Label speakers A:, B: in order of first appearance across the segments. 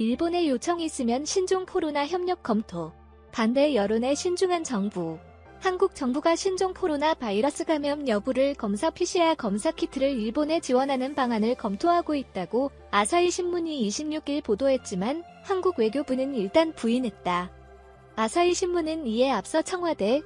A: 일본의 요청이 있으면 신종 코로나 협력 검토. 반대 여론에 신중한 정부. 한국 정부가 신종 코로나 바이러스 감염 여부를 검사 PCR 검사 키트를 일본에 지원하는 방안을 검토하고 있다고 아사히 신문이 26일 보도했지만 한국 외교부는 일단 부인했다. 아사히 신문은 이에 앞서 청와대,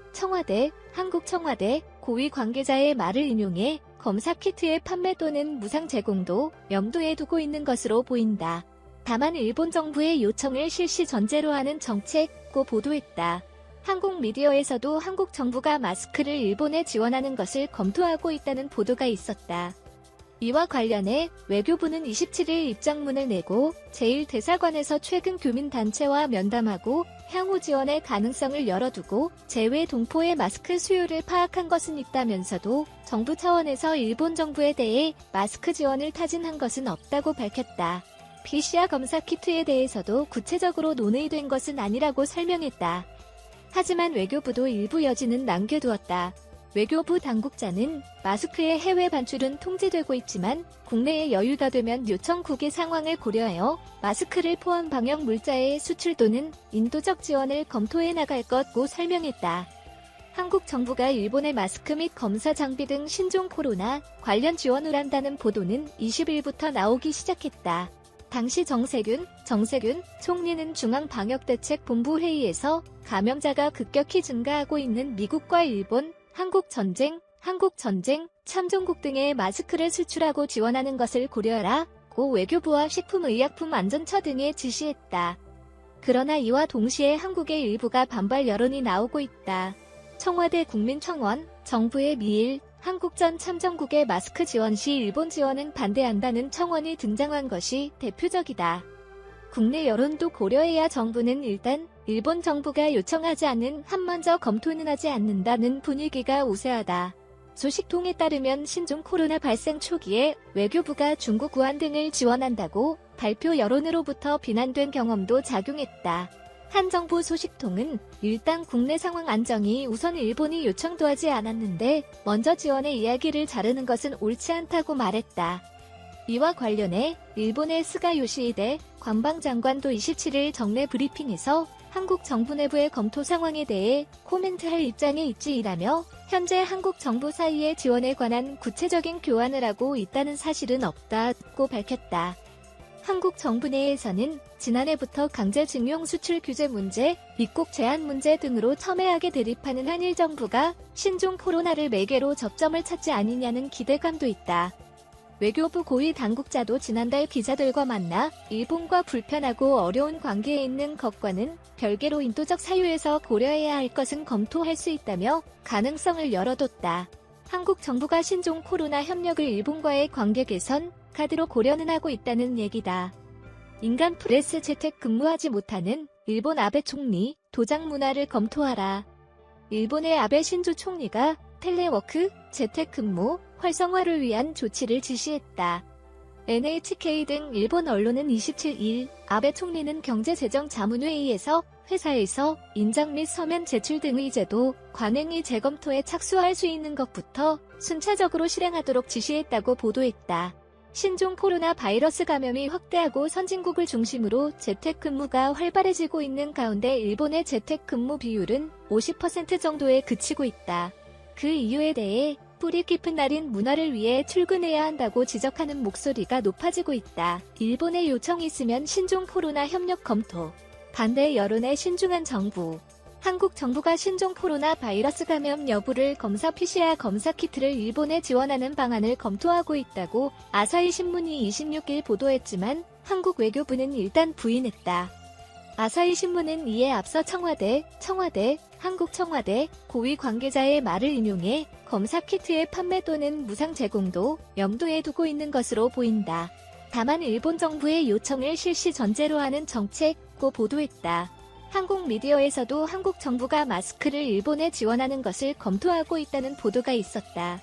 A: 한국 청와대 고위 관계자의 말을 인용해 검사 키트의 판매 또는 무상 제공도 염두에 두고 있는 것으로 보인다. 다만 일본 정부의 요청을 실시 전제로 하는 정책고 보도했다. 한국 미디어에서도 한국 정부가 마스크를 일본에 지원하는 것을 검토하고 있다는 보도가 있었다. 이와 관련해 외교부는 27일 입장문을 내고 제1대사관에서 최근 교민단체와 면담하고 향후 지원의 가능성을 열어두고 제외 동포의 마스크 수요를 파악한 것은 있다면서도 정부 차원에서 일본 정부에 대해 마스크 지원을 타진한 것은 없다고 밝혔다. PCR 검사 키트에 대해서도 구체적으로 논의된 것은 아니라고 설명했다. 하지만 외교부도 일부 여지는 남겨두었다. 외교부 당국자는 마스크의 해외 반출은 통제되고 있지만 국내에 여유가 되면 요청국의 상황을 고려하여 마스크를 포함 방역 물자의 수출 또는 인도적 지원을 검토해 나갈 것고 설명했다. 한국 정부가 일본의 마스크 및 검사 장비 등 신종 코로나 관련 지원을 한다는 보도는 20일부터 나오기 시작했다. 당시 정세균 총리는 중앙방역대책본부 회의에서 감염자가 급격히 증가하고 있는 미국과 일본, 한국 전쟁, 참전국 등에 마스크를 수출하고 지원하는 것을 고려하라고 외교부와 식품의약품안전처 등에 지시했다. 그러나 이와 동시에 한국의 일부가 반발 여론이 나오고 있다. 청와대 국민청원, 정부의 미일, 한국전 참전국의 마스크 지원 시 일본 지원은 반대한다는 청원이 등장한 것이 대표적이다. 국내 여론도 고려해야 정부는 일단 일본 정부가 요청하지 않은 한 먼저 검토는 하지 않는다는 분위기가 우세하다. 소식통에 따르면 신종 코로나 발생 초기에 외교부가 중국 우한 등을 지원한다고 발표 여론으로부터 비난된 경험도 작용했다. 한 정부 소식통은 일단 국내 상황 안정이 우선 일본이 요청도 하지 않았는데 먼저 지원의 이야기를 자르는 것은 옳지 않다고 말했다. 이와 관련해 일본의 스가 요시히데 관방장관도 27일 정례 브리핑에서 한국 정부 내부의 검토 상황에 대해 코멘트할 입장에 있지이라며 현재 한국 정부 사이의 지원에 관한 구체적인 교환을 하고 있다는 사실은 없다고 밝혔다. 한국 정부 내에서는 지난해부터 강제징용 수출 규제 문제, 입국 제한 문제 등으로 첨예하게 대립하는 한일 정부가 신종 코로나를 매개로 접점을 찾지 않으냐는 기대감도 있다. 외교부 고위 당국자도 지난달 기자들과 만나 일본과 불편하고 어려운 관계에 있는 것과는 별개로 인도적 사유에서 고려해야 할 것은 검토할 수 있다며 가능성을 열어뒀다. 한국 정부가 신종 코로나 협력을 일본과의 관계 개선, 카드로 고려는 하고 있다는 얘기다. 인간 프레스 재택 근무하지 못하는 일본 아베 총리, 도장 문화를 검토하라. 일본의 아베 신조 총리가 텔레워크, 재택근무, 활성화를 위한 조치를 지시했다. NHK 등 일본 언론은 27일 아베 총리는 경제재정자문회의에서 회사에서 인장 및 서면 제출 등의 제도, 관행의 재검토에 착수할 수 있는 것부터 순차적으로 실행하도록 지시했다고 보도했다. 신종 코로나 바이러스 감염이 확대하고 선진국을 중심으로 재택근무가 활발해지고 있는 가운데 일본의 재택근무 비율은 50% 정도에 그치고 있다. 그 이유에 대해 뿌리 깊은 날인 문화를 위해 출근해야 한다고 지적하는 목소리가 높아지고 있다. 일본의 요청이 있으면 신종 코로나 협력 검토. 반대 여론에 신중한 정부. 한국 정부가 신종 코로나 바이러스 감염 여부를 검사 PCR 검사 키트를 일본에 지원하는 방안을 검토하고 있다고 아사히 신문이 26일 보도했지만 한국 외교부는 일단 부인했다. 아사히 신문은 이에 앞서 청와대, 한국 청와대 고위 관계자의 말을 인용해 검사 키트의 판매 또는 무상 제공도 염두에 두고 있는 것으로 보인다. 다만 일본 정부의 요청을 실시 전제로 하는 정책고 보도했다. 한국 미디어에서도 한국 정부가 마스크를 일본에 지원하는 것을 검토하고 있다는 보도가 있었다.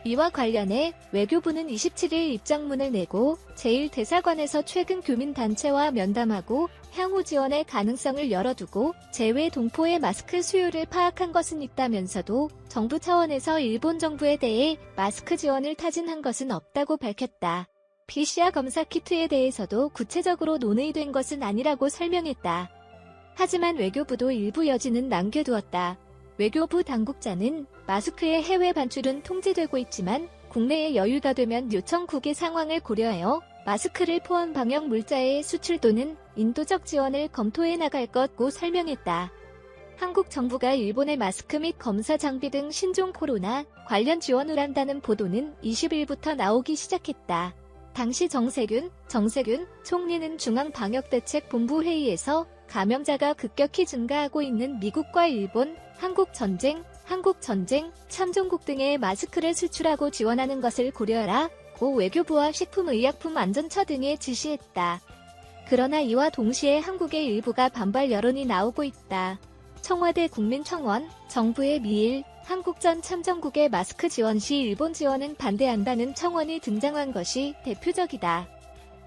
A: 이와 관련해 외교부는 27일 입장문을 내고 제1대사관에서 최근 교민단체와 면담하고 향후 지원의 가능성을 열어두고 제외 동포의 마스크 수요를 파악한 것은 있다면서도 정부 차원에서 일본 정부에 대해 마스크 지원을 타진한 것은 없다고 밝혔다. PCR 검사 키트에 대해서도 구체적으로 논의된 것은 아니라고 설명했다. 하지만 외교부도 일부 여지는 남겨두었다. 외교부 당국자는 마스크의 해외 반출은 통제되고 있지만 국내에 여유가 되면 요청국의 상황을 고려하여 마스크를 포함 방역 물자의 수출 또는 인도적 지원을 검토해 나갈 것고 설명했다. 한국 정부가 일본의 마스크 및 검사 장비 등 신종 코로나 관련 지원을 한다는 보도는 20일부터 나오기 시작했다. 당시 정세균 총리는 중앙방역대책본부 회의에서 감염자가 급격히 증가하고 있는 미국과 일본, 한국 전쟁, 참전국 등의 마스크를 수출하고 지원하는 것을 고려하라 고 외교부와 식품의약품안전처 등에 지시했다. 그러나 이와 동시에 한국의 일부가 반발 여론이 나오고 있다. 청와대 국민청원, 정부의 미일, 한국전 참전국의 마스크 지원 시 일본 지원은 반대한다는 청원이 등장한 것이 대표적이다.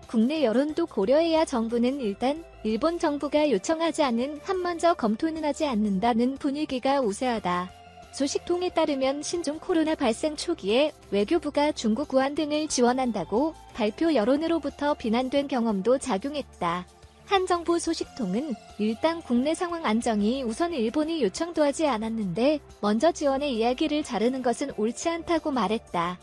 A: 국내 여론도 고려해야 정부는 일단 일본 정부가 요청하지 않은 한 먼저 검토는 하지 않는다는 분위기가 우세하다. 소식통에 따르면 신종 코로나 발생 초기에 외교부가 중국 우한 등을 지원한다고 발표 여론으로부터 비난된 경험도 작용했다. 한 정부 소식통은 일단 국내 상황 안정이 우선 일본이 요청도 하지 않았는데 먼저 지원의 이야기를 자르는 것은 옳지 않다고 말했다.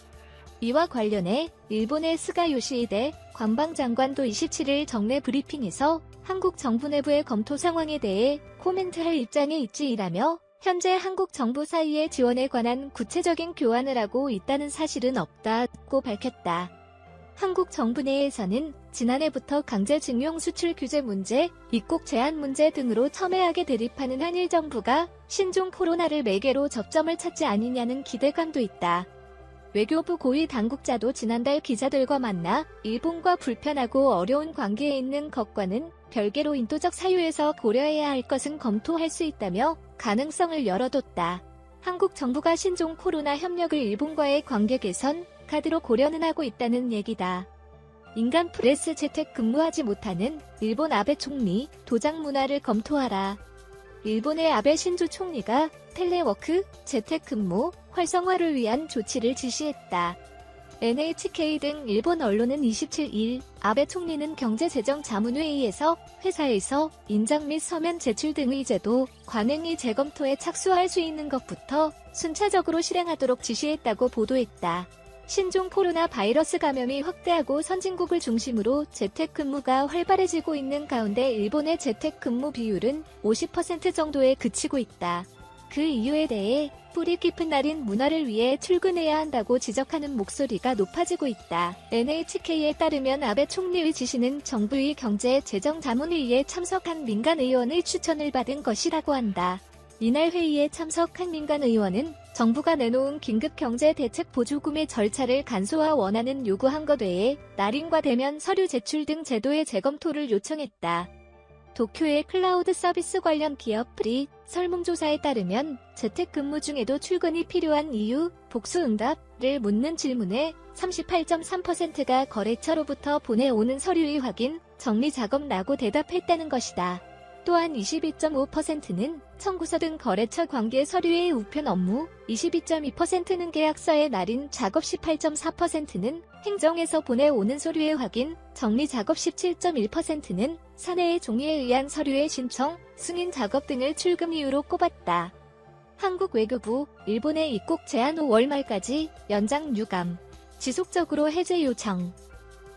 A: 이와 관련해 일본의 스가 요시히데 관방장관도 27일 정례 브리핑에서 한국 정부 내부의 검토 상황에 대해 코멘트할 입장에 있지이라며 현재 한국 정부 사이의 지원에 관한 구체적인 교환을 하고 있다는 사실은 없다고 밝혔다. 한국 정부 내에서는 지난해부터 강제징용 수출 규제 문제, 입국 제한 문제 등으로 첨예하게 대립하는 한일 정부가 신종 코로나를 매개로 접점을 찾지 않으냐는 기대감도 있다. 외교부 고위 당국자도 지난달 기자들과 만나 일본과 불편하고 어려운 관계에 있는 것과는 별개로 인도적 사유에서 고려해야 할 것은 검토할 수 있다며 가능성을 열어뒀다. 한국 정부가 신종 코로나 협력을 일본과의 관계 개선, 카드로 고려는 하고 있다는 얘기다. 인간 프레스 재택 근무하지 못하는 일본 아베 총리, 도장 문화를 검토하라. 일본의 아베 신조 총리가 텔레워크, 재택근무, 활성화를 위한 조치를 지시했다. NHK 등 일본 언론은 27일 아베 총리는 경제재정자문회의에서 회사에서 인장 및 서면 제출 등의 제도, 관행이 재검토에 착수할 수 있는 것부터 순차적으로 실행하도록 지시했다고 보도했다. 신종 코로나 바이러스 감염이 확대하고 선진국을 중심으로 재택근무가 활발해지고 있는 가운데 일본의 재택근무 비율은 50% 정도에 그치고 있다. 그 이유에 대해 뿌리 깊은 날인 문화를 위해 출근해야 한다고 지적하는 목소리가 높아지고 있다. NHK에 따르면 아베 총리의 지시는 정부의 경제재정자문회의에 참석한 민간 의원의 추천을 받은 것이라고 한다. 이날 회의에 참석한 민간 의원은 정부가 내놓은 긴급경제대책 보조금의 절차를 간소화 원하는 요구한 것 외에 날인과 대면 서류 제출 등 제도의 재검토를 요청했다. 도쿄의 클라우드 서비스 관련 기업 프리 설문조사에 따르면 재택근무 중에도 출근이 필요한 이유, 복수응답을 묻는 질문에 38.3%가 거래처로부터 보내오는 서류의 확인, 정리 작업라고 대답했다는 것이다. 또한 22.5%는 청구서 등 거래처 관계 서류의 우편 업무, 22.2%는 계약서의 날인 작업 18.4%는 행정에서 보내오는 서류의 확인, 정리 작업 17.1%는 사내의 종이에 의한 서류의 신청, 승인 작업 등을 출금 이유로 꼽았다. 한국 외교부, 일본의 입국 제한 5월 말까지 연장 유감, 지속적으로 해제 요청.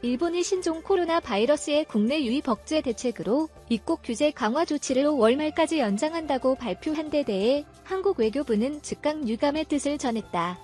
A: 일본이 신종 코로나 바이러스의 국내 유입 억제 대책으로 입국 규제 강화 조치를 5월 말까지 연장한다고 발표한 데 대해 한국 외교부는 즉각 유감의 뜻을 전했다.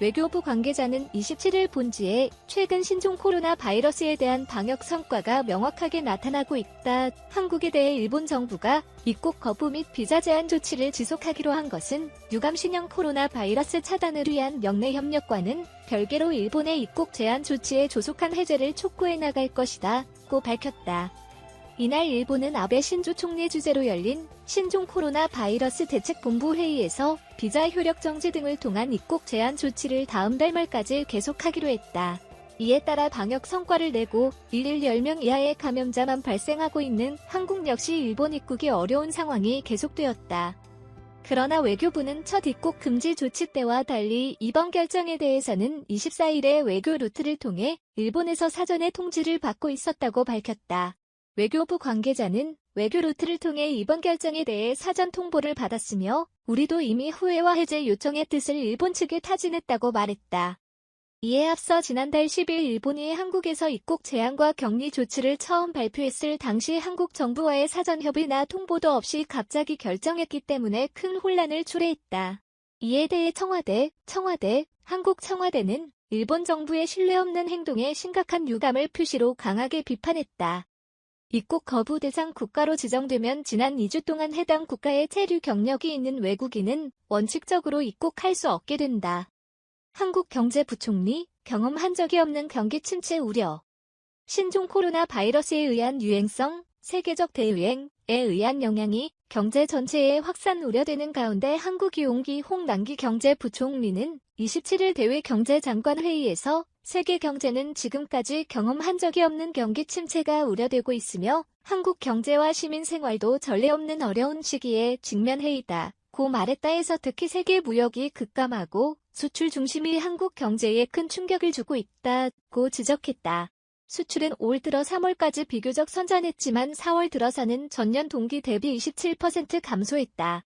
A: 외교부 관계자는 27일 본지에 최근 신종 코로나 바이러스에 대한 방역 성과가 명확하게 나타나고 있다. 한국에 대해 일본 정부가 입국 거부 및 비자 제한 조치를 지속하기로 한 것은 유감 신형 코로나 바이러스 차단을 위한 영내 협력과는 별개로 일본의 입국 제한 조치의 조속한 해제를 촉구해 나갈 것이다. 고 밝혔다. 이날 일본은 아베 신조 총리 주재로 열린 신종 코로나 바이러스 대책본부 회의에서 비자 효력 정지 등을 통한 입국 제한 조치를 다음 달 말까지 계속하기로 했다. 이에 따라 방역 성과를 내고 일일 10명 이하의 감염자만 발생하고 있는 한국 역시 일본 입국이 어려운 상황이 계속되었다. 그러나 외교부는 첫 입국 금지 조치 때와 달리 이번 결정에 대해서는 24일에 외교 루트를 통해 일본에서 사전에 통지를 받고 있었다고 밝혔다. 외교부 관계자는 외교 루트를 통해 이번 결정에 대해 사전 통보를 받았으며 우리도 이미 후회와 해제 요청의 뜻을 일본 측에 타진했다고 말했다. 이에 앞서 지난달 10일 일본이 한국에서 입국 제한과 격리 조치를 처음 발표했을 당시 한국 정부와의 사전 협의나 통보도 없이 갑자기 결정했기 때문에 큰 혼란을 초래했다. 이에 대해 한국 청와대는 일본 정부의 신뢰 없는 행동에 심각한 유감을 표시로 강하게 비판했다. 입국 거부 대상 국가로 지정되면 지난 2주 동안 해당 국가에 체류 경력이 있는 외국인은 원칙적으로 입국할 수 없게 된다. 한국경제부총리, 경험한 적이 없는 경기 침체 우려. 신종 코로나 바이러스에 의한 유행성, 세계적 대유행에 의한 영향이 경제 전체에 확산 우려되는 가운데 한국이용기 홍남기 경제부총리는 27일 대외 경제장관회의에서 세계 경제는 지금까지 경험한 적이 없는 경기 침체가 우려되고 있으며 한국 경제와 시민 생활도 전례 없는 어려운 시기에 직면해 있다. 고 말했다에서 특히 세계 무역이 급감하고 수출 중심이 한국 경제에 큰 충격을 주고 있다고 지적했다. 수출은 올 들어 3월까지 비교적 선전했지만 4월 들어서는 전년 동기 대비 27% 감소했다.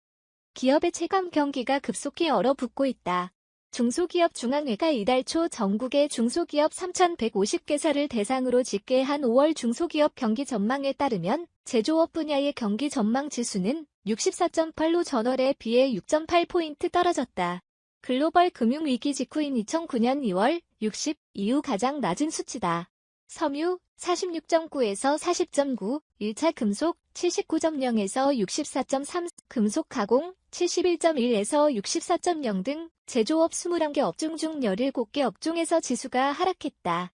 A: 기업의 체감 경기가 급속히 얼어붙고 있다. 중소기업 중앙회가 이달 초 전국의 중소기업 3,150개사를 대상으로 집계한 5월 중소기업 경기 전망에 따르면 제조업 분야의 경기 전망 지수는 64.8로 전월에 비해 6.8포인트 떨어졌다. 글로벌 금융위기 직후인 2009년 2월 60 이후 가장 낮은 수치다. 섬유 46.9에서 40.9, 1차 금속 79.0에서 64.3, 금속 가공 71.1에서 64.0 등 제조업 21개 업종 중 17개 업종에서 지수가 하락했다.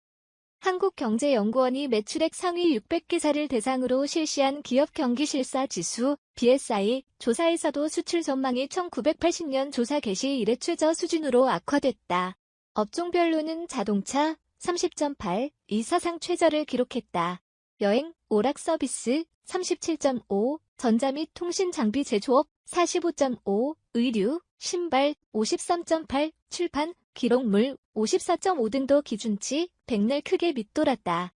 A: 한국경제연구원이 매출액 상위 600개사를 대상으로 실시한 기업 경기실사 지수 BSI 조사에서도 수출 전망이 1980년 조사 개시 이래 최저 수준으로 악화됐다. 업종별로는 자동차 30.8, 이 사상 최저를 기록했다. 여행, 오락 서비스 37.5, 전자 및 통신 장비 제조업 45.5, 의류, 신발 53.8, 출판, 기록물 54.5 등도 기준치 100를 크게 밑돌았다.